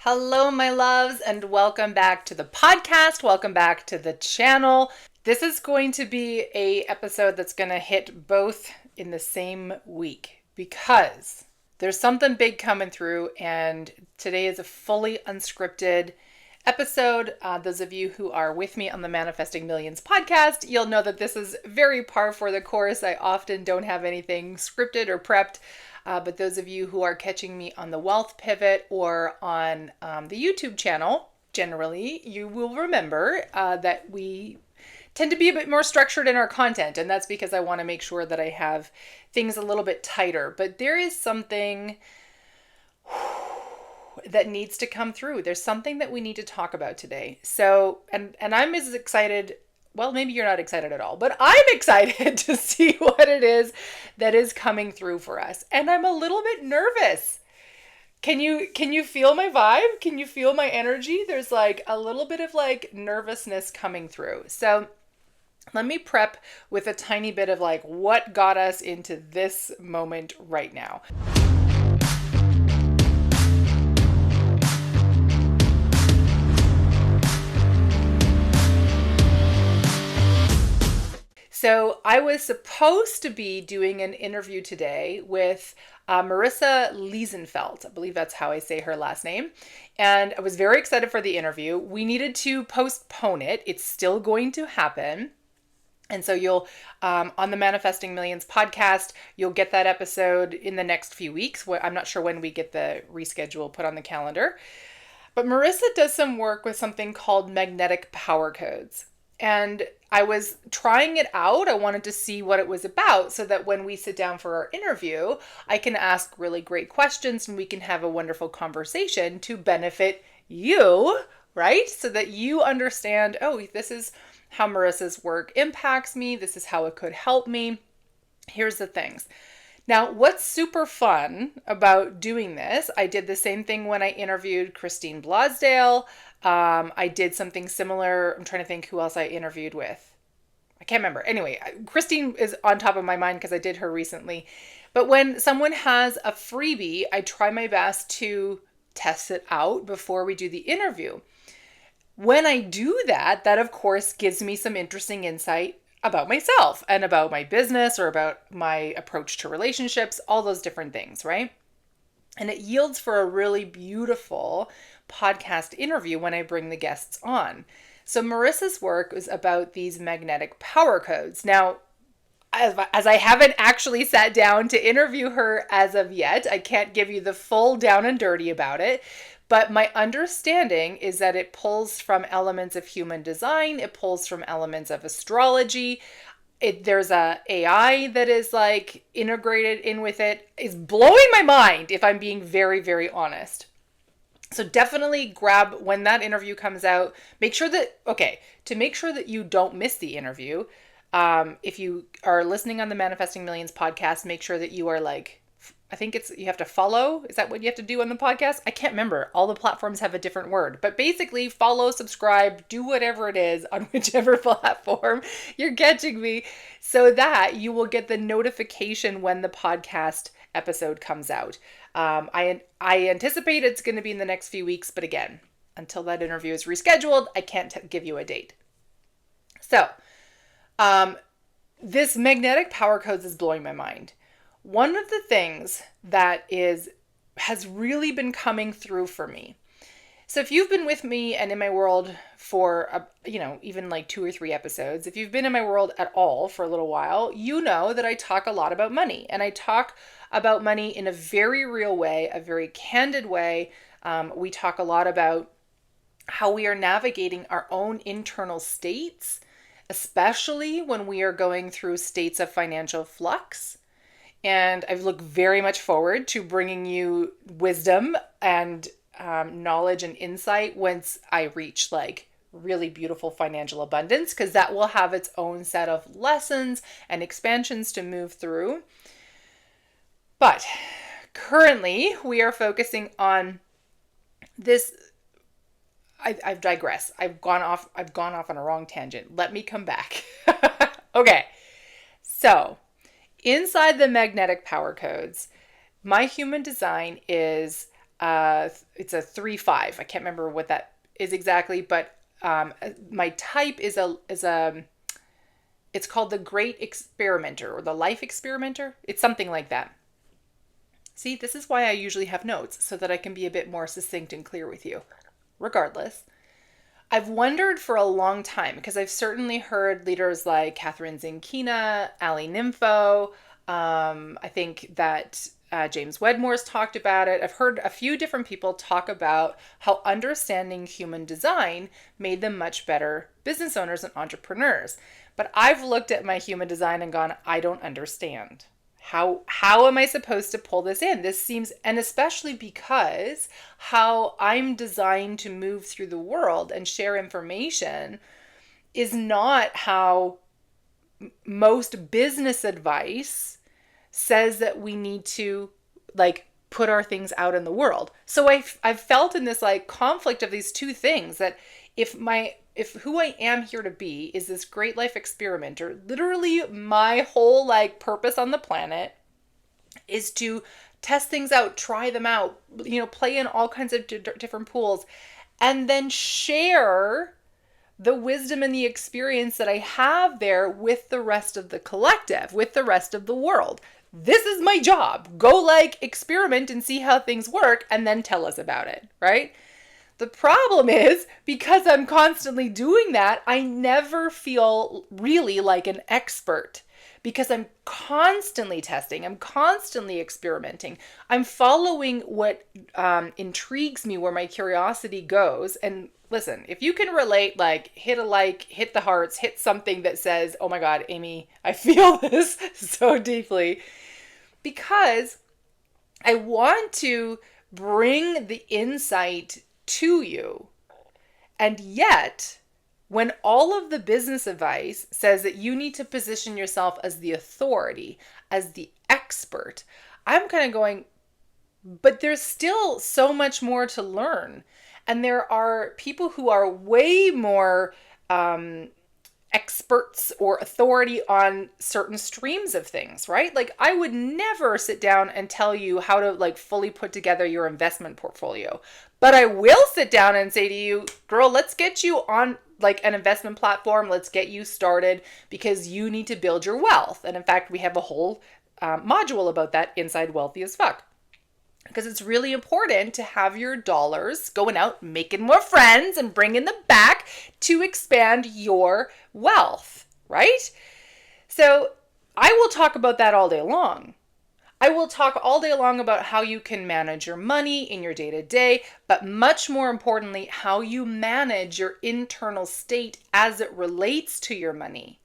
Hello, my loves, and welcome back to the podcast. Welcome back to the channel. This is going to be a episode that's going to hit both in the same week because there's something big coming through, and today is a fully unscripted episode. Those of you who are with me on the Manifesting Millions podcast, you'll know that this is very par for the course. I often don't have anything scripted or prepped. But those of you who are catching me on the Wealth Pivot or on the YouTube channel, generally, you will remember that we tend to be a bit more structured in our content. And that's because I want to make sure that I have things a little bit tighter. But there is something that needs to come through. There's something that we need to talk about today. So, and I'm as excited. Well, maybe you're not excited at all, but I'm excited to see what it is that is coming through for us. And I'm a little bit nervous. Can you feel my vibe? Can you feel my energy? There's like a little bit of like nervousness coming through. So let me prep with a tiny bit of like what got us into this moment right now. So I was supposed to be doing an interview today with Marissa Liesenfeld. I believe that's how I say her last name. And I was very excited for the interview. We needed to postpone it. It's still going to happen. And so you'll, on the Manifesting Millions podcast, you'll get that episode in the next few weeks. I'm not sure when we get the reschedule put on the calendar. But Marissa does some work with something called magnetic power codes. And I was trying it out. I wanted to see what it was about so that when we sit down for our interview, I can ask really great questions and we can have a wonderful conversation to benefit you, right? So that you understand, oh, this is how Marissa's work impacts me. This is how it could help me. Here's the things. Now, what's super fun about doing this, I did the same thing when I interviewed Christine Blosdale. I did something similar. I'm trying to think who else I interviewed with. I can't remember. Anyway, Christine is on top of my mind because I did her recently. But when someone has a freebie, I try my best to test it out before we do the interview. When I do that, that of course gives me some interesting insight about myself and about my business or about my approach to relationships, all those different things, right? And it yields for a really beautiful podcast interview when I bring the guests on. So Marissa's work is about these magnetic power codes. Now, as I haven't actually sat down to interview her as of yet, I can't give you the full down and dirty about it. But my understanding is that it pulls from elements of human design. It pulls from elements of astrology. There's a AI that is like integrated in with it. It's blowing my mind if I'm being very, very honest. So definitely grab when that interview comes out. Make sure that, to make sure that you don't miss the interview, if you are listening on the Manifesting Millions podcast, make sure that you are like, I think you have to follow. Is that what you have to do on the podcast? I can't remember. All the platforms have a different word. But basically, follow, subscribe, do whatever it is on whichever platform you're catching me so that you will get the notification when the podcast episode comes out. I anticipate it's going to be in the next few weeks. But again, until that interview is rescheduled, I can't give you a date. So this magnetic power codes is blowing my mind. One of the things that has really been coming through for me. So if you've been with me and in my world for, even like 2 or 3 episodes, if you've been in my world at all for a little while, you know that I talk a lot about money. And I talk about money in a very real way, a very candid way. We talk a lot about how we are navigating our own internal states, especially when we are going through states of financial flux. And I look very much forward to bringing you wisdom and knowledge and insight once I reach like really beautiful financial abundance, because that will have its own set of lessons and expansions to move through. But currently we are focusing on this. I've digressed. I've gone off on a wrong tangent. Let me come back. Okay. So inside the magnetic power codes, my human design is It's a 3-5. I can't remember what that is exactly, but my type is a it's called the Great Experimenter or the Life Experimenter. It's something like that. See, this is why I usually have notes so that I can be a bit more succinct and clear with you. Regardless, I've wondered for a long time because I've certainly heard leaders like Catherine Zinkina, Ali Nympho. I think that James Wedmore's talked about it. I've heard a few different people talk about how understanding human design made them much better business owners and entrepreneurs. But I've looked at my human design and gone, I don't understand. How am I supposed to pull this in? This seems, and especially because how I'm designed to move through the world and share information is not how most business advice says that we need to like put our things out in the world. So I've felt in this like conflict of these two things that if who I am here to be is this great life experimenter, literally my whole like purpose on the planet is to test things out, try them out, play in all kinds of different pools, and then share the wisdom and the experience that I have there with the rest of the collective, with the rest of the world. This is my job. Go like experiment and see how things work and then tell us about it, right? The problem is because I'm constantly doing that, I never feel really like an expert because I'm constantly testing. I'm constantly experimenting. I'm following what intrigues me, where my curiosity goes. And listen, if you can relate, hit the hearts, hit something that says, oh my God, Amy, I feel this so deeply, because I want to bring the insight to you. And yet, when all of the business advice says that you need to position yourself as the authority, as the expert, I'm kind of going, but there's still so much more to learn. And there are people who are way more experts or authority on certain streams of things, right? Like I would never sit down and tell you how to like fully put together your investment portfolio. But I will sit down and say to you, girl, let's get you on like an investment platform. Let's get you started because you need to build your wealth. And in fact, we have a whole module about that inside Wealthy as Fuck. Because it's really important to have your dollars going out, making more friends and bringing them back to expand your wealth, right? So I will talk about that all day long. I will talk all day long about how you can manage your money in your day-to-day, but much more importantly, how you manage your internal state as it relates to your money.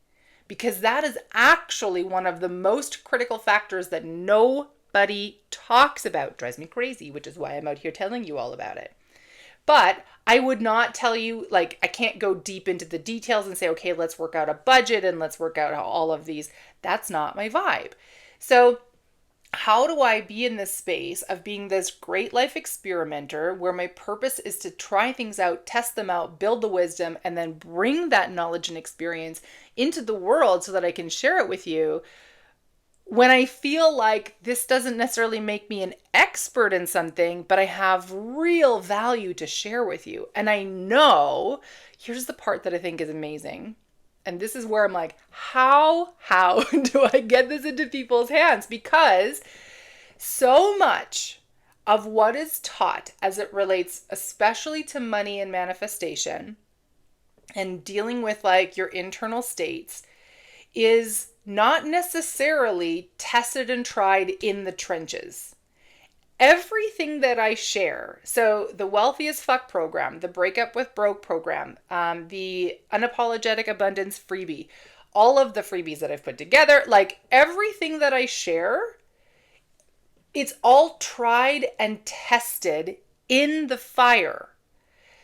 Because that is actually one of the most critical factors that nobody talks about. Drives me crazy, which is why I'm out here telling you all about it. But I would not tell you, like, I can't go deep into the details and say, okay, let's work out a budget and let's work out all of these. That's not my vibe. So how do I be in this space of being this great life experimenter where my purpose is to try things out, test them out, build the wisdom, and then bring that knowledge and experience into the world so that I can share it with you, when I feel like this doesn't necessarily make me an expert in something, but I have real value to share with you. And I know, here's the part that I think is amazing. And this is where I'm like, how do I get this into people's hands? Because so much of what is taught as it relates, especially to money and manifestation and dealing with like your internal states, is not necessarily tested and tried in the trenches. Everything that I share, so the Wealthy as Fuck program, the Break Up with Broke program, the Unapologetic Abundance freebie, all of the freebies that I've put together, like everything that I share, it's all tried and tested in the fire.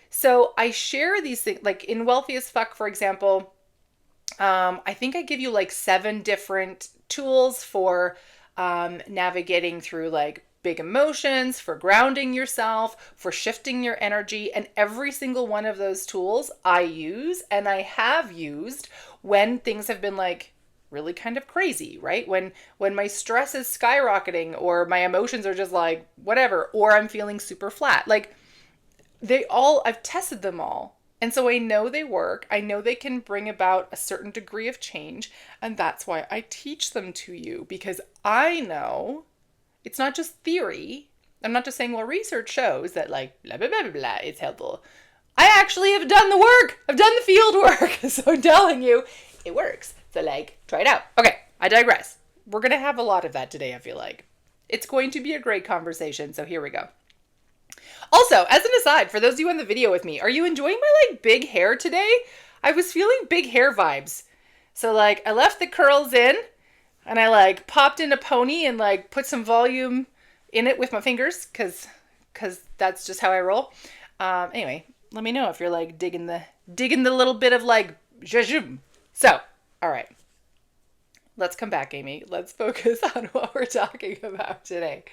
So I share these things, like in Wealthy as Fuck, for example, I think I give you like 7 different tools for navigating through like big emotions, for grounding yourself, for shifting your energy. And every single one of those tools I use and I have used when things have been like really kind of crazy, right? When my stress is skyrocketing or my emotions are just like whatever, or I'm feeling super flat. Like I've tested them all. And so I know they work. I know they can bring about a certain degree of change. And that's why I teach them to you, because I know it's not just theory. I'm not just saying, well, research shows that like blah, blah, blah, blah, blah, it's helpful. I actually have done the work. I've done the field work. So I'm telling you, it works. So like, try it out. Okay, I digress. We're going to have a lot of that today, I feel like. It's going to be a great conversation. So here we go. Also, as an aside, for those of you on the video with me, are you enjoying my like big hair today? I was feeling big hair vibes. So like I left the curls in and I like popped in a pony and like put some volume in it with my fingers because that's just how I roll. Anyway, let me know if you're like digging the little bit of like jajum. So, all right. Let's come back, Amy. Let's focus on what we're talking about today.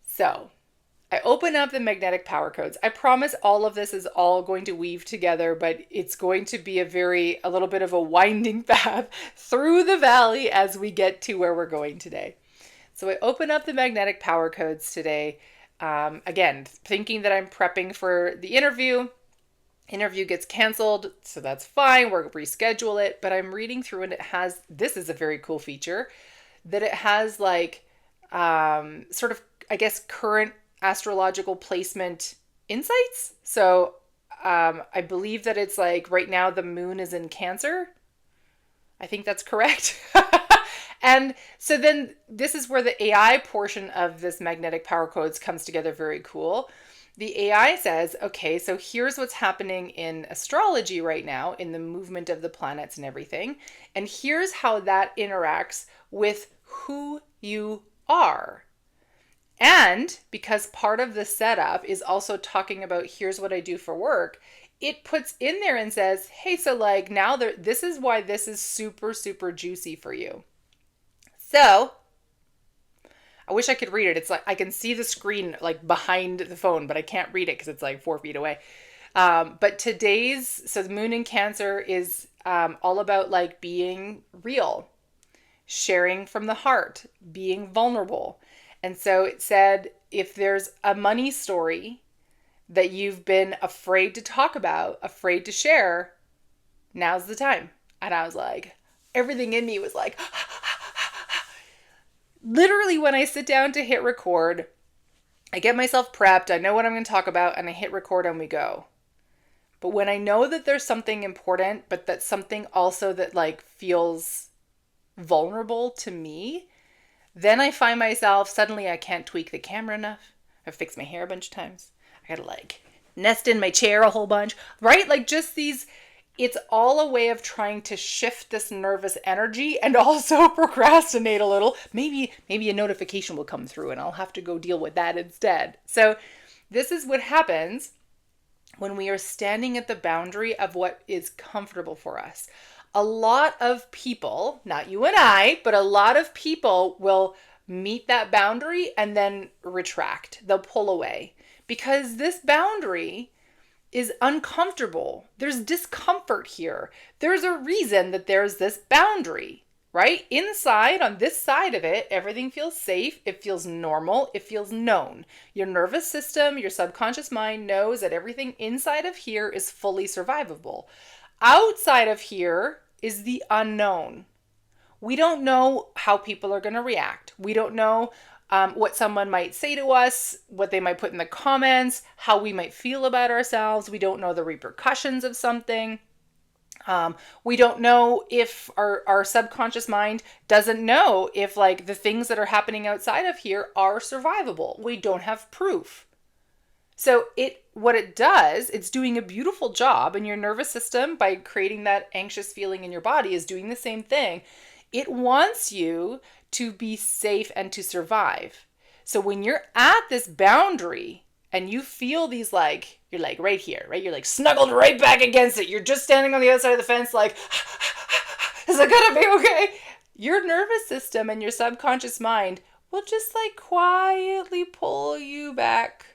So, I open up the magnetic power codes. I promise all of this is all going to weave together, but it's going to be a little bit of a winding path through the valley as we get to where we're going today. So I open up the magnetic power codes today. Again, thinking that I'm prepping for the interview. Interview gets canceled, so that's fine. We'll reschedule it. But I'm reading through and this is a very cool feature, that it has like sort of, I guess, current astrological placement insights. So I believe that it's like right now the moon is in Cancer. I think that's correct. And so then this is where the AI portion of this magnetic power codes comes together very cool. The AI says, okay, so here's what's happening in astrology right now, in the movement of the planets and everything. And here's how that interacts with who you are. And because part of the setup is also talking about here's what I do for work, it puts in there and says, hey, so like now this is why this is super, super juicy for you. So I wish I could read it. It's like I can see the screen like behind the phone, but I can't read it because it's like 4 feet away. But so the moon in Cancer is all about like being real, sharing from the heart, being vulnerable. And so it said, if there's a money story that you've been afraid to talk about, afraid to share, now's the time. And I was like, everything in me was like, literally when I sit down to hit record, I get myself prepped, I know what I'm going to talk about, and I hit record and we go. But when I know that there's something important, but that's something also that like feels vulnerable to me, then I find myself, suddenly I can't tweak the camera enough. I've fixed my hair a bunch of times. I gotta like nest in my chair a whole bunch, right? Like just these, it's all a way of trying to shift this nervous energy and also procrastinate a little. Maybe a notification will come through and I'll have to go deal with that instead. So this is what happens when we are standing at the boundary of what is comfortable for us. A lot of people, not you and I, but a lot of people will meet that boundary and then retract. They'll pull away because this boundary is uncomfortable. There's discomfort here. There's a reason that there's this boundary, right? Inside, on this side of it, everything feels safe. It feels normal. It feels known. Your nervous system, your subconscious mind knows that everything inside of here is fully survivable. Outside of here is the unknown. We don't know how people are going to react. We don't know what someone might say to us, what they might put in the comments, how we might feel about ourselves. We don't know the repercussions of something. We don't know if our subconscious mind doesn't know if like the things that are happening outside of here are survivable. We don't have proof. So what it does, it's doing a beautiful job, and your nervous system, by creating that anxious feeling in your body, is doing the same thing. It wants you to be safe and to survive. So when you're at this boundary and you feel these like, you're like right here, right? You're like snuggled right back against it. You're just standing on the other side of the fence like, is it gonna be okay? Your nervous system and your subconscious mind will just like quietly pull you back.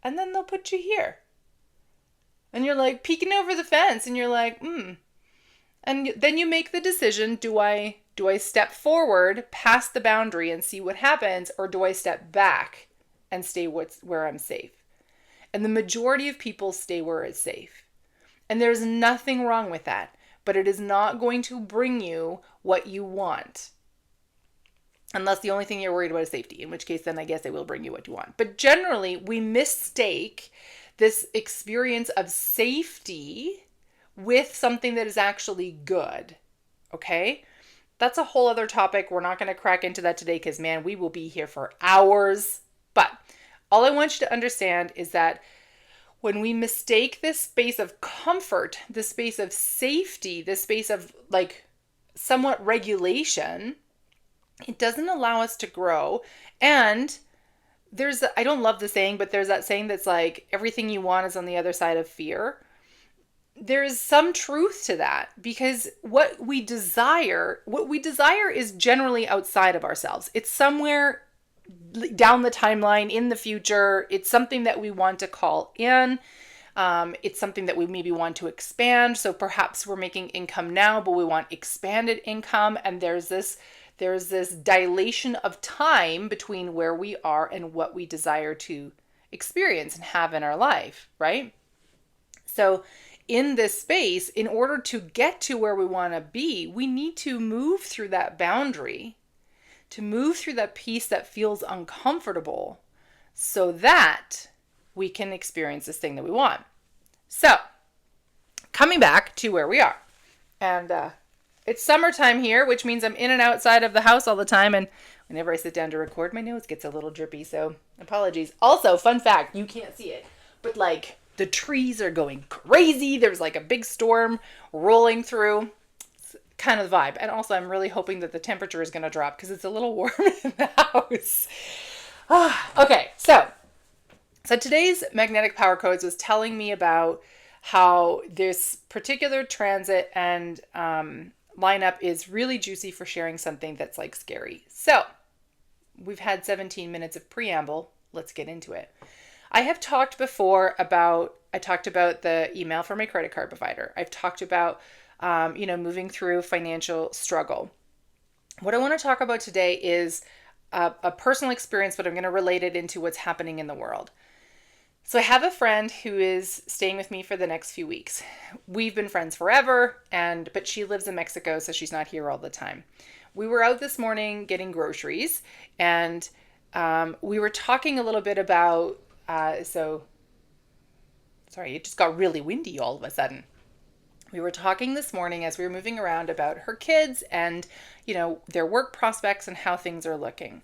And then they'll put you here. And you're like peeking over the fence and you're like, And And then you make the decision, do I step forward past the boundary and see what happens, or do I step back and stay where I'm safe? And the majority of people stay where it's safe. And there's nothing wrong with that, but it is not going to bring you what you want. Unless the only thing you're worried about is safety, in which case then I guess it will bring you what you want. But generally, we mistake this experience of safety with something that is actually good. Okay? That's a whole other topic. We're not going to crack into that today because, man, we will be here for hours. But all I want you to understand is that when we mistake this space of comfort, this space of safety, this space of like somewhat regulation, it doesn't allow us to grow. And I don't love the saying, but there's that saying that's like, everything you want is on the other side of fear. There is some truth to that, because what we desire is generally outside of ourselves. It's somewhere down the timeline in the future. It's something that we want to call in. It's something that we maybe want to expand. So perhaps we're making income now, but we want expanded income. And there's this dilation of time between where we are and what we desire to experience and have in our life, right? So in this space, in order to get to where we want to be, we need to move through that boundary, to move through that piece that feels uncomfortable, so that we can experience this thing that we want. So, coming back to where we are. And it's summertime here, which means I'm in and outside of the house all the time. And whenever I sit down to record, my nose gets a little drippy. So, apologies. Also, fun fact, you can't see it, but like the trees are going crazy. There's like a big storm rolling through. It's kind of the vibe. And also, I'm really hoping that the temperature is going to drop because it's a little warm in the house. Okay, so today's Magnetic Power Codes was telling me about how this particular transit and lineup is really juicy for sharing something that's like scary. So we've had 17 minutes of preamble. Let's get into it. I have talked before about the email from my credit card provider. I've talked about, moving through financial struggle. What I want to talk about today is a personal experience, but I'm going to relate it into what's happening in the world. So I have a friend who is staying with me for the next few weeks. We've been friends forever, but she lives in Mexico, so she's not here all the time. We were out this morning getting groceries, and we were talking a little bit about, it just got really windy all of a sudden. We were talking this morning as we were moving around about her kids and, their work prospects and how things are looking.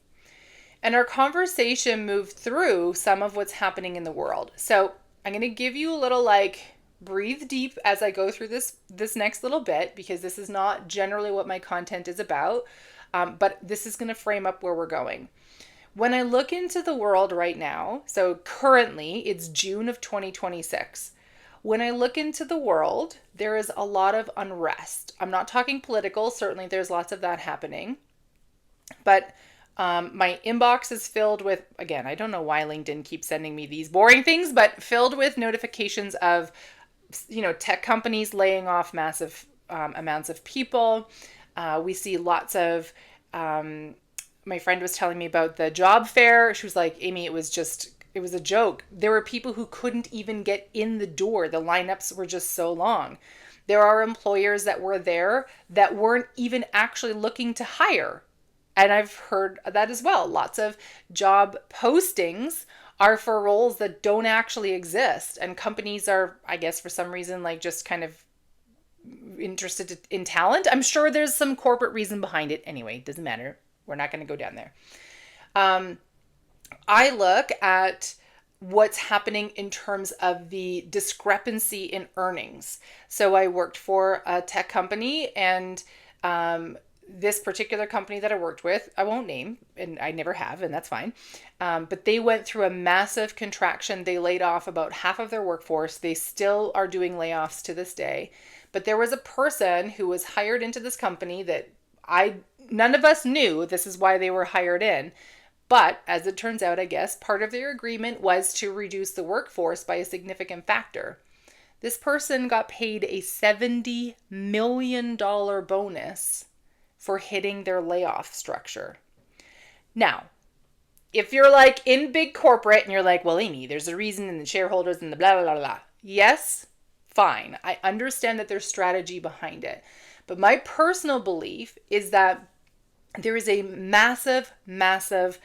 And our conversation moved through some of what's happening in the world. So I'm going to give you a little breathe deep as I go through this next little bit, because this is not generally what my content is about, but this is going to frame up where we're going. When I look into the world right now, so currently it's June of 2026. When I look into the world, there is a lot of unrest. I'm not talking political. Certainly there's lots of that happening. But my inbox is filled with, again, I don't know why LinkedIn keeps sending me these boring things, but filled with notifications of, tech companies laying off massive amounts of people. We see lots of, my friend was telling me about the job fair. She was like, Amy, it was a joke. There were people who couldn't even get in the door. The lineups were just so long. There are employers that were there that weren't even actually looking to hire. And I've heard that as well. Lots of job postings are for roles that don't actually exist. And companies are, I guess, for some reason, just kind of interested in talent. I'm sure there's some corporate reason behind it. Anyway, it doesn't matter. We're not going to go down there. I look at what's happening in terms of the discrepancy in earnings. So I worked for a tech company, and this particular company that I worked with, I won't name, and I never have, and that's fine. But they went through a massive contraction. They laid off about half of their workforce. They still are doing layoffs to this day. But there was a person who was hired into this company that none of us knew this is why they were hired in. But as it turns out, I guess, part of their agreement was to reduce the workforce by a significant factor. This person got paid a $70 million bonus for hitting their layoff structure. Now, if you're like in big corporate and you're like, well, Amy, there's a reason and the shareholders and the blah, blah, blah, blah. Yes, fine. I understand that there's strategy behind it. But my personal belief is that there is a massive, massive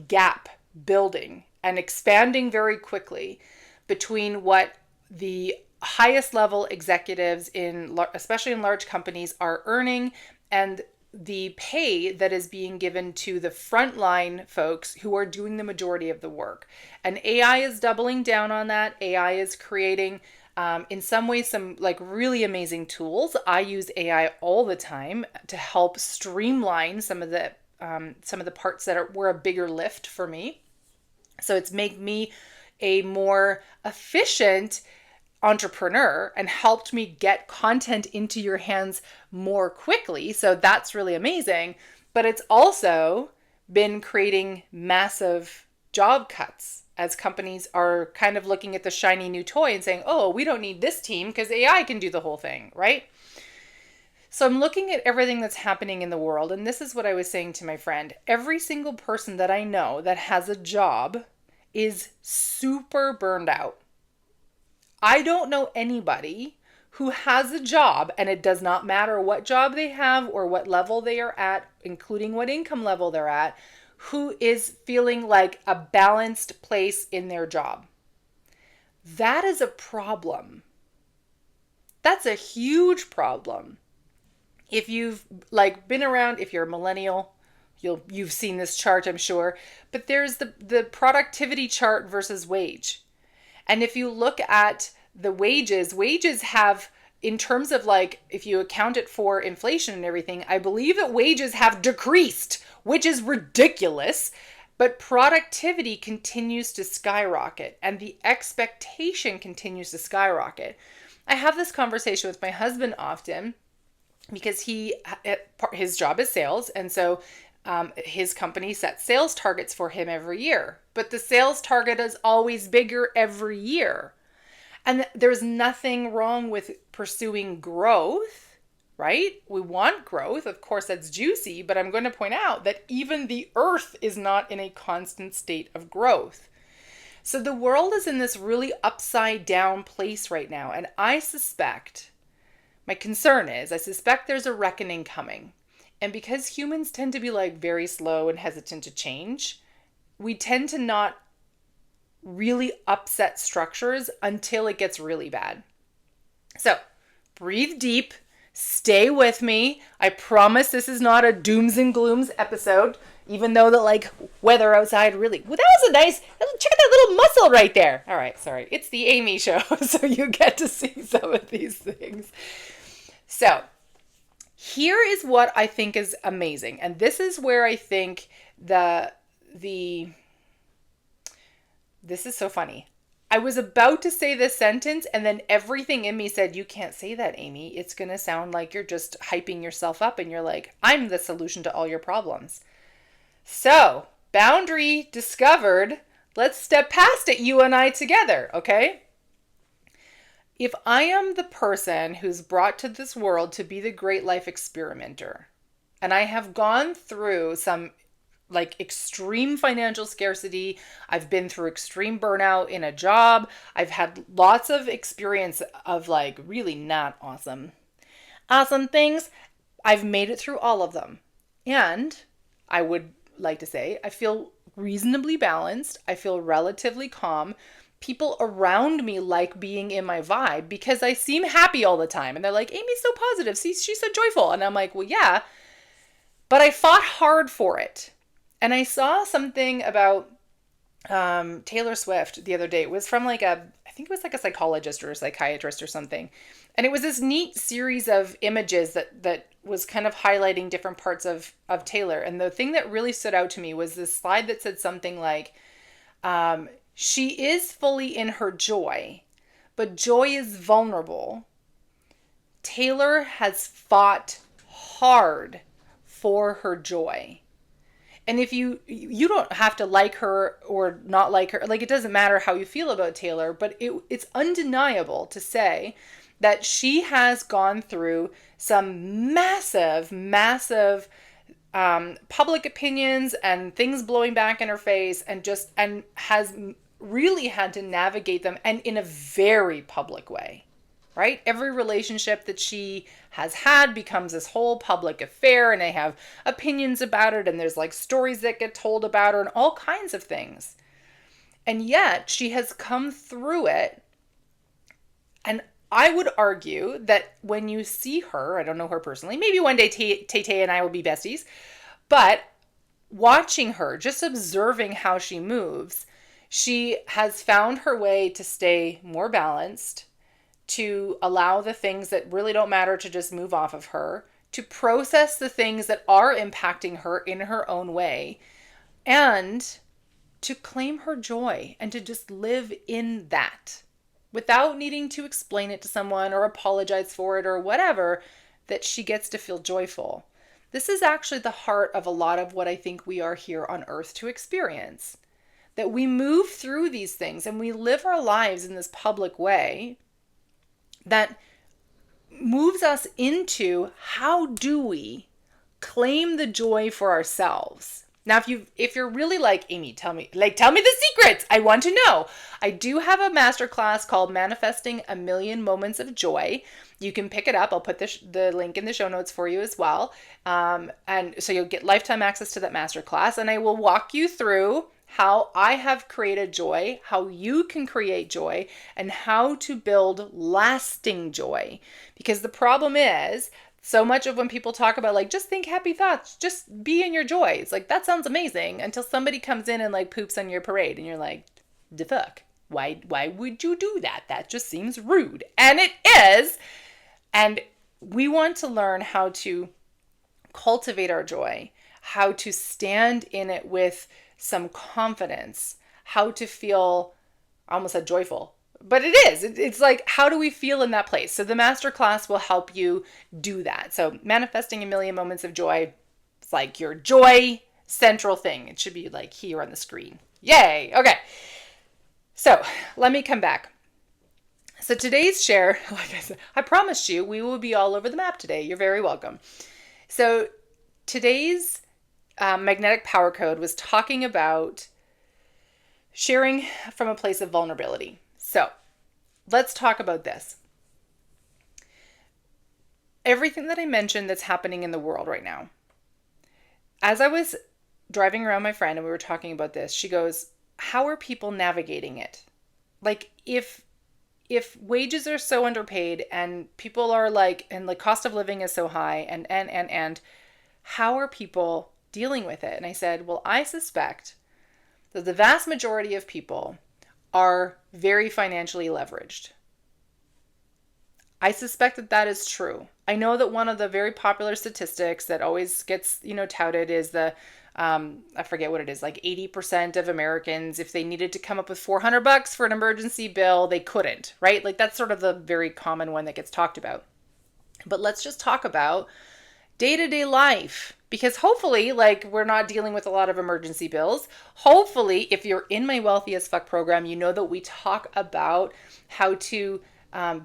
gap building and expanding very quickly between what the highest level executives especially in large companies are earning and the pay that is being given to the frontline folks who are doing the majority of the work. And AI is doubling down on that. AI is creating in some ways some like really amazing tools. I use AI all the time to help streamline some of the parts that were a bigger lift for me. So it's made me a more efficient entrepreneur and helped me get content into your hands more quickly. So that's really amazing. But it's also been creating massive job cuts as companies are kind of looking at the shiny new toy and saying, oh, we don't need this team because AI can do the whole thing, right? So I'm looking at everything that's happening in the world. And this is what I was saying to my friend. Every single person that I know that has a job is super burned out. I don't know anybody who has a job, and it does not matter what job they have or what level they are at, including what income level they're at, who is feeling like a balanced place in their job. That is a problem. That's a huge problem. If you've like been around, if you're a millennial, you've seen this chart, I'm sure, but there's the productivity chart versus wage. And if you look at the wages have, in terms of like, if you account it for inflation and everything, I believe that wages have decreased, which is ridiculous. But productivity continues to skyrocket and the expectation continues to skyrocket. I have this conversation with my husband often because his job is sales. And so his company sets sales targets for him every year, but the sales target is always bigger every year. And there's nothing wrong with pursuing growth, right? We want growth. Of course, that's juicy, but I'm going to point out that even the earth is not in a constant state of growth. So the world is in this really upside down place right now. And I suspect there's a reckoning coming. And because humans tend to be like very slow and hesitant to change, we tend to not really upset structures until it gets really bad. So breathe deep, stay with me. I promise this is not a dooms and glooms episode, even though the like weather outside really, well, that was a nice, check out that little muscle right there. All right, sorry. It's the Amy show, so you get to see some of these things. So here is what I think is amazing. And this is where I think this is so funny. I was about to say this sentence and then everything in me said, you can't say that, Amy. It's going to sound like you're just hyping yourself up and you're like, I'm the solution to all your problems. So, boundary discovered. Let's step past it, you and I together, okay? If I am the person who's brought to this world to be the great life experimenter, and I have gone through some like extreme financial scarcity, I've been through extreme burnout in a job, I've had lots of experience of like really not awesome things, I've made it through all of them. And I would like to say, I feel reasonably balanced, I feel relatively calm. People around me like being in my vibe because I seem happy all the time. And they're like, Amy's so positive. See, she's so joyful. And I'm like, well, yeah, but I fought hard for it. And I saw something about Taylor Swift the other day. It was from I think it was like a psychologist or a psychiatrist or something. And it was this neat series of images that was kind of highlighting different parts of Taylor. And the thing that really stood out to me was this slide that said something like, she is fully in her joy, but joy is vulnerable. Taylor has fought hard for her joy. And if you don't have to like her or not like her, like it doesn't matter how you feel about Taylor, but it's undeniable to say that she has gone through some massive, massive public opinions and things blowing back in her face, and has really had to navigate them, and in a very public way, right? Every relationship that she has had becomes this whole public affair, and they have opinions about it, and there's like stories that get told about her and all kinds of things. And yet she has come through it. And I would argue that when you see her, I don't know her personally, maybe one day Tay and I will be besties, but watching her, just observing how she moves, she has found her way to stay more balanced, to allow the things that really don't matter to just move off of her, to process the things that are impacting her in her own way, and to claim her joy and to just live in that without needing to explain it to someone or apologize for it or whatever, that she gets to feel joyful. This is actually the heart of a lot of what I think we are here on earth to experience. That we move through these things and we live our lives in this public way that moves us into how do we claim the joy for ourselves. Now, if you're really like, Amy, tell me the secrets. I want to know. I do have a masterclass called Manifesting a Million Moments of Joy. You can pick it up. I'll put the link in the show notes for you as well. And so you'll get lifetime access to that masterclass. And I will walk you through how I have created joy, how you can create joy, and how to build lasting joy. Because the problem is, so much of when people talk about like, just think happy thoughts, just be in your joy. It's like, that sounds amazing until somebody comes in and like poops on your parade and you're like, the fuck? Why would you do that? That just seems rude. And it is. And we want to learn how to cultivate our joy, how to stand in it with some confidence, how to feel, I almost said joyful, but it is. It's like, how do we feel in that place? So the masterclass will help you do that. So Manifesting a Million Moments of Joy, it's like your joy central thing. It should be like here on the screen. Yay. Okay. So let me come back. So today's share, like I said, I promised you we will be all over the map today. You're very welcome. So today's magnetic power code was talking about sharing from a place of vulnerability. So let's talk about this. Everything that I mentioned that's happening in the world right now. As I was driving around my friend and we were talking about this, she goes, how are people navigating it? Like if wages are so underpaid and people are like, and the cost of living is so high and how are people dealing with it? And I said, well, I suspect that the vast majority of people are very financially leveraged. I suspect that that is true. I know that one of the very popular statistics that always gets, touted is the, I forget what it is, like 80% of Americans, if they needed to come up with $400 for an emergency bill, they couldn't, right? Like that's sort of the very common one that gets talked about. But let's just talk about day-to-day life, because hopefully, like, we're not dealing with a lot of emergency bills. Hopefully, if you're in my Wealthy as Fuck program, you know that we talk about how to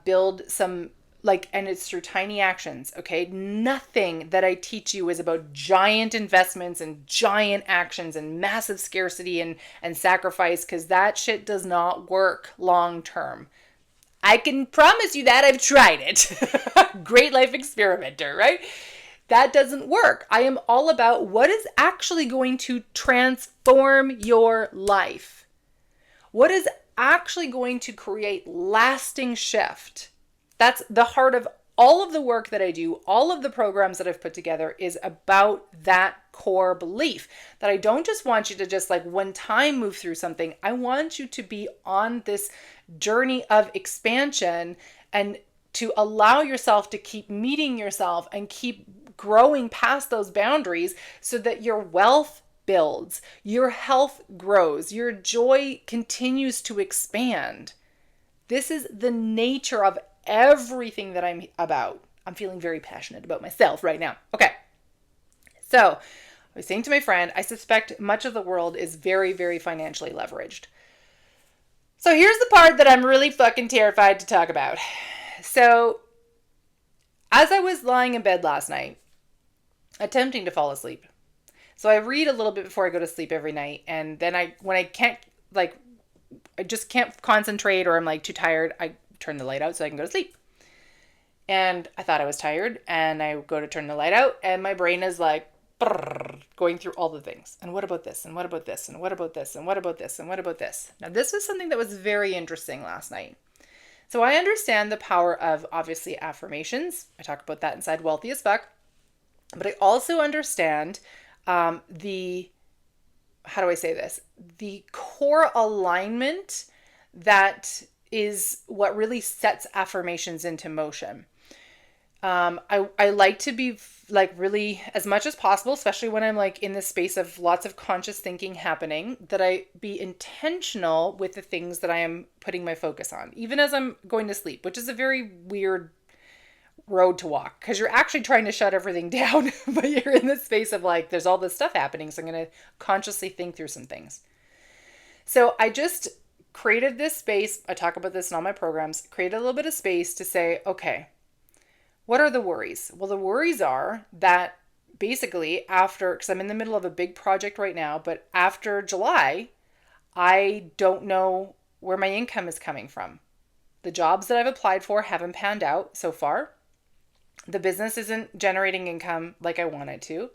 build some, like, and it's through tiny actions, okay? Nothing that I teach you is about giant investments and giant actions and massive scarcity and sacrifice, because that shit does not work long term. I can promise you that. I've tried it. Great life experimenter, right? That doesn't work. I am all about what is actually going to transform your life. What is actually going to create lasting shift? That's the heart of all of the work that I do. All of the programs that I've put together is about that core belief that I don't just want you to just like one time move through something. I want you to be on this journey of expansion and to allow yourself to keep meeting yourself and keep growing past those boundaries so that your wealth builds, your health grows, your joy continues to expand. This is the nature of everything that I'm about. I'm feeling very passionate about myself right now. Okay. So I was saying to my friend, I suspect much of the world is very, very financially leveraged. So here's the part that I'm really fucking terrified to talk about. So as I was lying in bed last night, attempting to fall asleep. So I read a little bit before I go to sleep every night. And then when I can't, like, I just can't concentrate or I'm like too tired, I turn the light out so I can go to sleep. And I thought I was tired and I go to turn the light out and my brain is like going through all the things. And what about this? And what about this? And what about this? And what about this? And what about this? Now, this was something that was very interesting last night. So I understand the power of obviously affirmations. I talk about that inside Wealthy as Fuck. But I also understand how do I say this? The core alignment that is what really sets affirmations into motion. I like to be like really as much as possible, especially when I'm like in the space of lots of conscious thinking happening, that I be intentional with the things that I am putting my focus on, even as I'm going to sleep, which is a very weird road to walk because you're actually trying to shut everything down, but you're in the space of like, there's all this stuff happening. So I'm going to consciously think through some things. So I just created this space. I talk about this in all my programs, created a little bit of space to say, okay, what are the worries? Well, the worries are that basically because I'm in the middle of a big project right now, but after July, I don't know where my income is coming from. The jobs that I've applied for haven't panned out so far. The business isn't generating income like I want it to.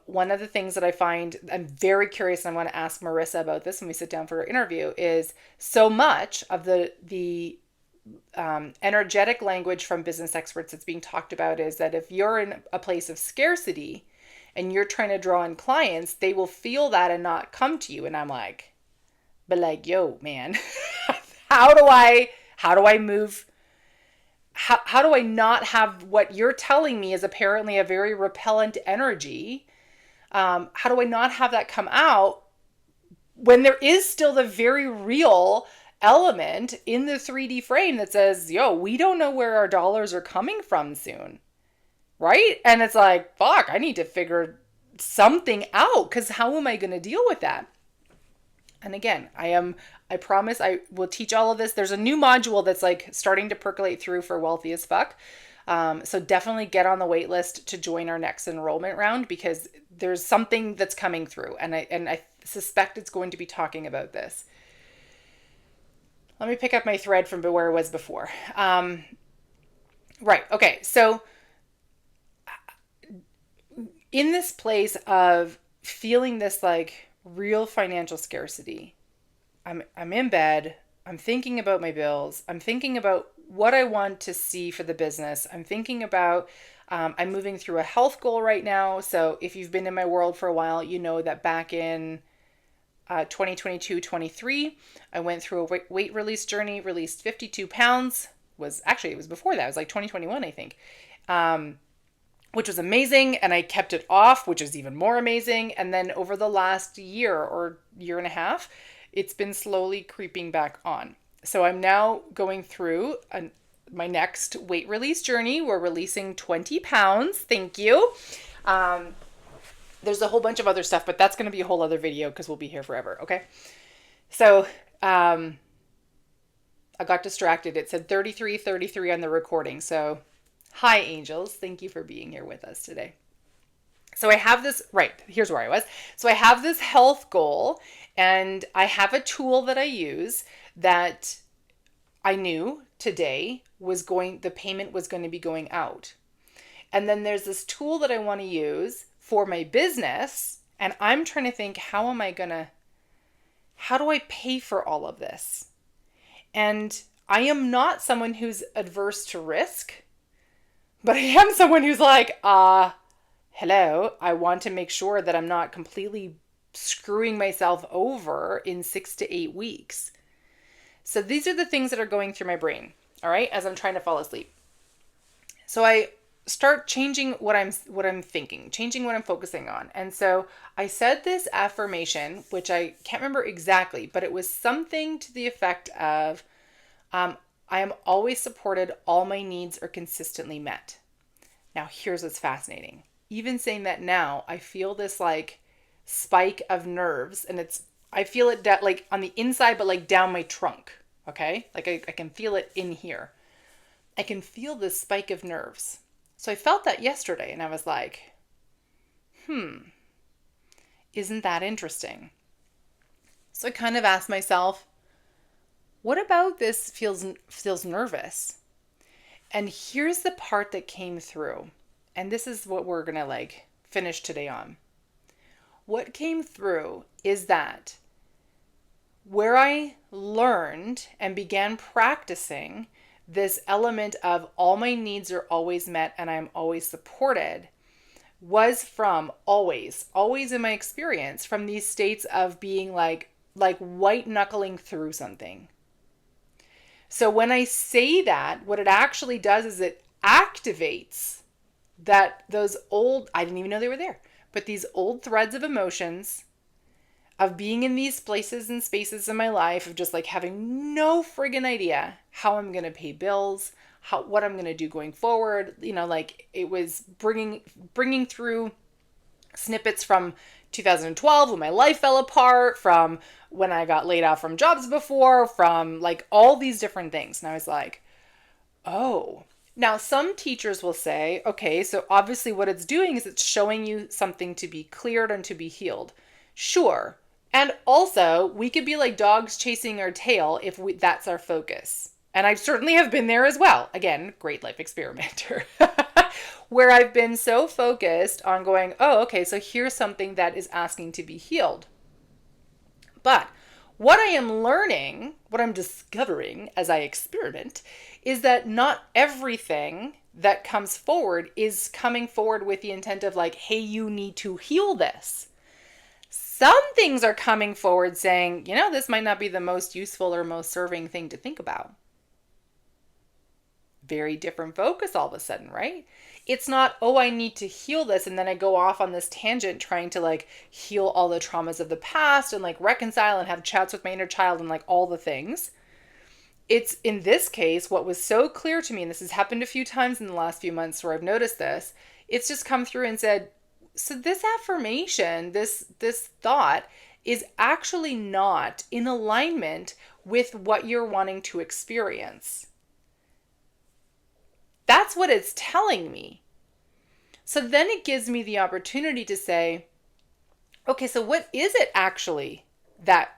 One of the things that I find, I'm very curious, and I want to ask Marissa about this when we sit down for our interview, is so much of the energetic language from business experts that's being talked about is that if you're in a place of scarcity and you're trying to draw in clients, they will feel that and not come to you. And I'm like, but like, yo, man, how do I move? How do I not have what you're telling me is apparently a very repellent energy? How do I not have that come out when there is still the very real element in the 3D frame that says, yo, we don't know where our dollars are coming from soon, right? And it's like, fuck, I need to figure something out because how am I going to deal with that? And again, I promise I will teach all of this. There's a new module that's like starting to percolate through for Wealthy as Fuck. So definitely get on the wait list to join our next enrollment round because there's something that's coming through. And I suspect it's going to be talking about this. Let me pick up my thread from where I was before. Right. Okay. So in this place of feeling this like real financial scarcity, I'm in bed. I'm thinking about my bills. I'm thinking about what I want to see for the business. I'm thinking about, I'm moving through a health goal right now. So if you've been in my world for a while, you know that back in 2022-23, I went through a weight release journey, released 52 pounds. It was before that. It was like 2021, I think, which was amazing. And I kept it off, which is even more amazing. And then over the last year or year and a half, it's been slowly creeping back on. So I'm now going through my next weight release journey. We're releasing 20 pounds. Thank you. There's a whole bunch of other stuff, but that's going to be a whole other video because we'll be here forever. Okay. So, I got distracted. It said 33 on the recording. So hi angels. Thank you for being here with us today. So I have this, right, here's where I was. So I have this health goal and I have a tool that I use that I knew today the payment was going to be going out. And then there's this tool that I want to use for my business. And I'm trying to think, how do I pay for all of this? And I am not someone who's adverse to risk, but I am someone who's like, hello, I want to make sure that I'm not completely screwing myself over in 6 to 8 weeks. So these are the things that are going through my brain, all right, as I'm trying to fall asleep. So I start changing what I'm thinking, changing what I'm focusing on. And so I said this affirmation, which I can't remember exactly, but it was something to the effect of, I am always supported. All my needs are consistently met. Now, here's what's fascinating. even saying that now, I feel this like spike of nerves, and I feel it like on the inside, but like down my trunk. Okay. Like I can feel it in here. I can feel this spike of nerves. So I felt that yesterday and I was like, isn't that interesting? So I kind of asked myself, what about this feels nervous? And here's the part that came through. And this is what we're going to like finish today on. What came through is that where I learned and began practicing this element of all my needs are always met and I'm always supported was from always in my experience from these states of being like white knuckling through something. So when I say that, what it actually does is it activates those old, I didn't even know they were there, but these old threads of emotions of being in these places and spaces in my life of just like having no friggin' idea how I'm going to pay bills, what I'm going to do going forward. Like it was bringing through snippets from 2012 when my life fell apart, from when I got laid off from jobs before, from like all these different things. And I was like, oh. Now, some teachers will say, okay, so obviously what it's doing is it's showing you something to be cleared and to be healed. Sure. And also, we could be like dogs chasing our tail if that's our focus. And I certainly have been there as well. Again, great life experimenter. Where I've been so focused on going, oh, okay, so here's something that is asking to be healed. But what I am learning, what I'm discovering as I experiment, is that not everything that comes forward is coming forward with the intent of like, hey, you need to heal this. Some things are coming forward saying, this might not be the most useful or most serving thing to think about. Very different focus all of a sudden, right? It's not, oh, I need to heal this. And then I go off on this tangent trying to like heal all the traumas of the past and like reconcile and have chats with my inner child and like all the things. It's in this case, what was so clear to me, and this has happened a few times in the last few months where I've noticed this, it's just come through and said, so this affirmation, this thought is actually not in alignment with what you're wanting to experience. That's what it's telling me. So then it gives me the opportunity to say, okay, so what is it actually that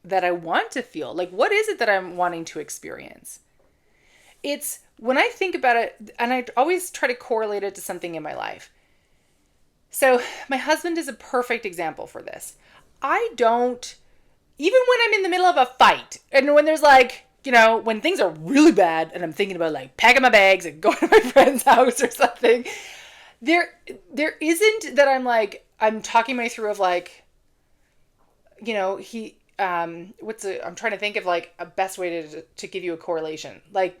I want to feel? Like, what is it that I'm wanting to experience? It's when I think about it, and I always try to correlate it to something in my life. So my husband is a perfect example for this. I don't, even when I'm in the middle of a fight and when there's like, when things are really bad and I'm thinking about like packing my bags and going to my friend's house or something, there isn't that I'm talking my through of like, I'm trying to think of like a best way to give you a correlation. Like,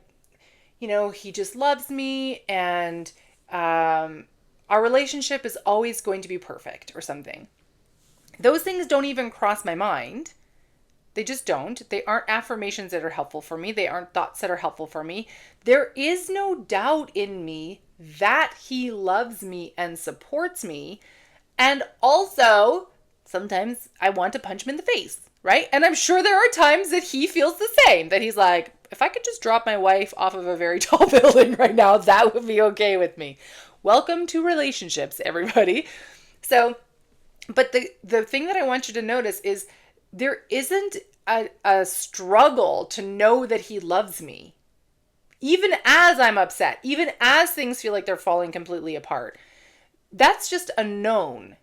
he just loves me and, our relationship is always going to be perfect or something. Those things don't even cross my mind. They just don't. They aren't affirmations that are helpful for me. They aren't thoughts that are helpful for me. There is no doubt in me that he loves me and supports me. And also, sometimes I want to punch him in the face, right? And I'm sure there are times that he feels the same, that he's like, if I could just drop my wife off of a very tall building right now, that would be okay with me. Welcome to relationships, everybody. So, but the thing that I want you to notice is there isn't a struggle to know that he loves me. Even as I'm upset, even as things feel like they're falling completely apart. That's just a known.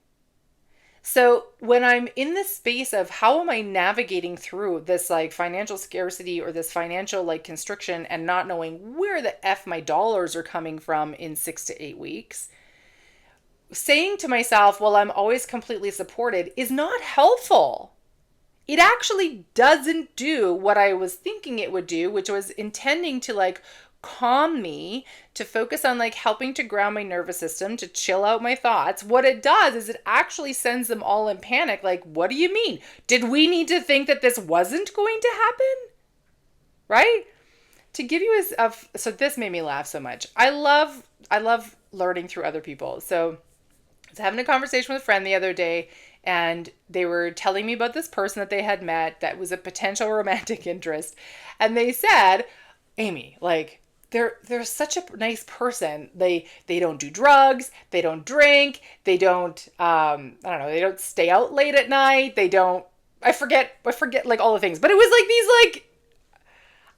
So when I'm in this space of how am I navigating through this like financial scarcity or this financial like constriction and not knowing where the F my dollars are coming from in 6 to 8 weeks, saying to myself, well, I'm always completely supported is not helpful. It actually doesn't do what I was thinking it would do, which was intending to like calm me, to focus on like helping to ground my nervous system, to chill out my thoughts. What it does is it actually sends them all in panic. Like, what do you mean? Did we need to think that this wasn't going to happen? Right? To give you so this made me laugh so much. I love learning through other people. So was having a conversation with a friend the other day, and they were telling me about this person that they had met that was a potential romantic interest. And they said, Amy, like, they're such a nice person. They don't do drugs, they don't drink, they don't I don't know, they don't stay out late at night, they don't I forget like all the things. But it was like these like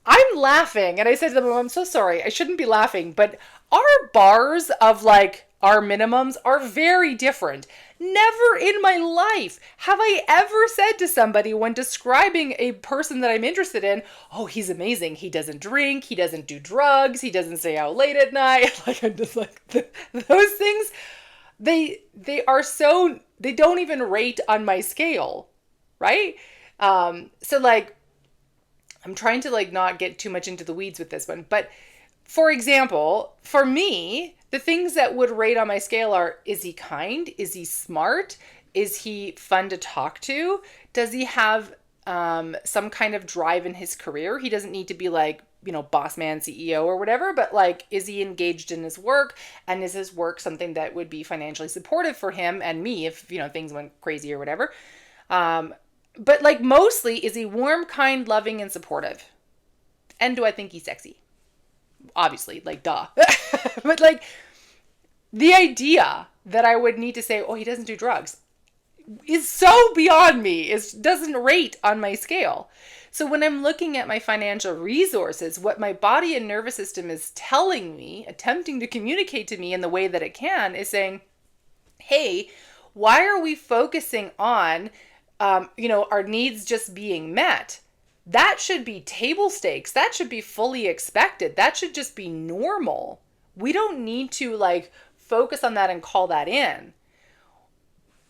I'm laughing, and I said to them, I'm so sorry, I shouldn't be laughing, but our bars of like our minimums are very different. Never in my life have I ever said to somebody when describing a person that I'm interested in, oh, he's amazing. He doesn't drink, he doesn't do drugs, he doesn't stay out late at night. Like, I'm just like, those things, they are so, they don't even rate on my scale, right? So like, I'm trying to like not get too much into the weeds with this one, but for example, for me, the things that would rate on my scale are, is he kind? Is he smart? Is he fun to talk to? Does he have some kind of drive in his career? He doesn't need to be like, you know, boss man, CEO or whatever, but like, is he engaged in his work? And is his work something that would be financially supportive for him and me if, you know, things went crazy or whatever? But like mostly, is he warm, kind, loving, and supportive? And do I think he's sexy? Obviously, like, duh. But like, the idea that I would need to say, oh, he doesn't do drugs is so beyond me. It doesn't rate on my scale. So when I'm looking at my financial resources, what my body and nervous system is telling me, attempting to communicate to me in the way that it can, is saying, hey, why are we focusing on, our needs just being met? That should be table stakes. That should be fully expected. That should just be normal. We don't need to like focus on that and call that in.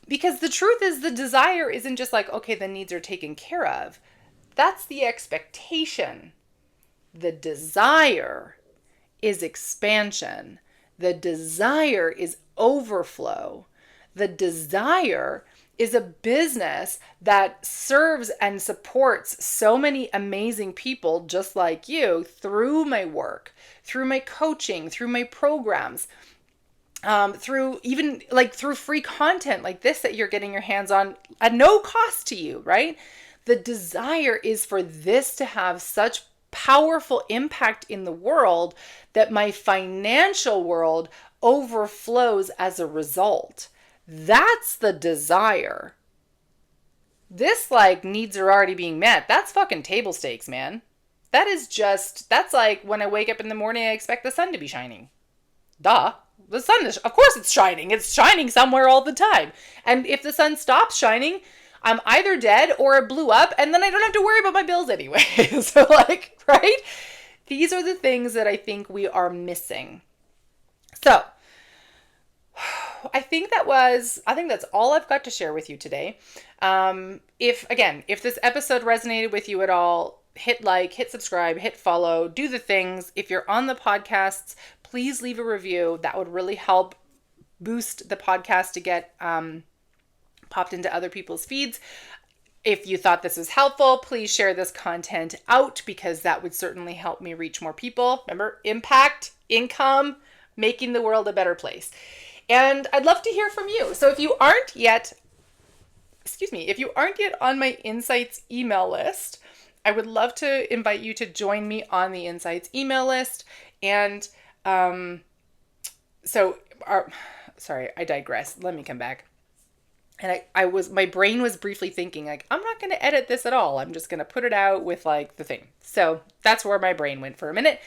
Because the truth is, the desire isn't just like, okay, the needs are taken care of. That's the expectation. The desire is expansion. The desire is overflow. The desire is a business that serves and supports so many amazing people just like you through my work, through my coaching, through my programs, through even like through free content like this that you're getting your hands on at no cost to you, right? The desire is for this to have such powerful impact in the world that my financial world overflows as a result. That's the desire. This like needs are already being met. That's fucking table stakes, man. That's like when I wake up in the morning, I expect the sun to be shining. Duh. The sun is, of course it's shining. It's shining somewhere all the time. And if the sun stops shining, I'm either dead or it blew up, and then I don't have to worry about my bills anyway. So like, right? These are the things that I think we are missing. So I think that's all I've got to share with you today. If this episode resonated with you at all, hit like, hit subscribe, hit follow, do the things. If you're on the podcasts, please leave a review. That would really help boost the podcast to get popped into other people's feeds. If you thought this was helpful, please share this content out because that would certainly help me reach more people. Remember, impact, income, making the world a better place. And I'd love to hear from you. So if you aren't yet on my Insights email list, I would love to invite you to join me on the Insights email list. And sorry, I digress. Let me come back. And my brain was briefly thinking like, I'm not going to edit this at all. I'm just going to put it out with like the thing. So that's where my brain went for a minute.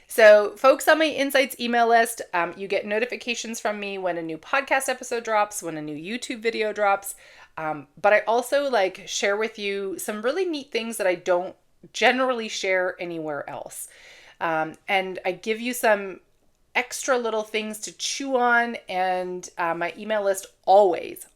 So folks on my Insights email list, you get notifications from me when a new podcast episode drops, when a new YouTube video drops. But I also like share with you some really neat things that I don't generally share anywhere else. And I give you some extra little things to chew on. And my email list always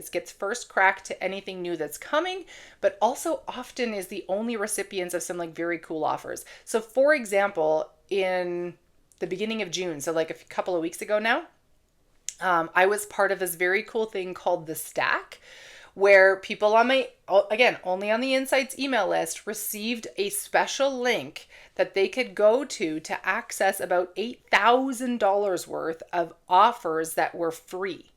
gets first crack to anything new that's coming, but also often is the only recipients of some like very cool offers. So for example, in the beginning of June, so like a couple of weeks ago now, I was part of this very cool thing called the Stack, where people on my, again, only on the Insights email list received a special link that they could go to access about $8,000 worth of offers that were free.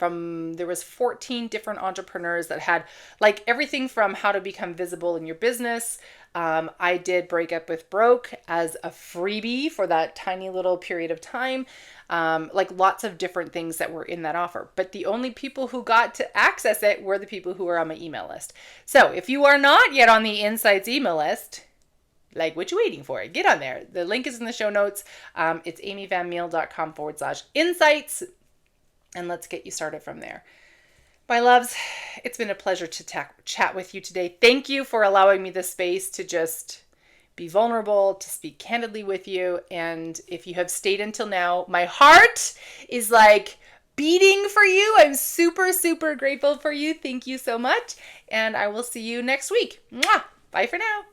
there was 14 different entrepreneurs that had like everything from how to become visible in your business. I did Break Up with Broke as a freebie for that tiny little period of time. Like lots of different things that were in that offer. But the only people who got to access it were the people who were on my email list. So if you are not yet on the Insights email list, like, what you waiting for? Get on there. The link is in the show notes. It's amyvanmeel.com/insights. And let's get you started from there. My loves, it's been a pleasure to chat with you today. Thank you for allowing me the space to just be vulnerable, to speak candidly with you. And if you have stayed until now, my heart is like beating for you. I'm super, super grateful for you. Thank you so much. And I will see you next week. Mwah! Bye for now.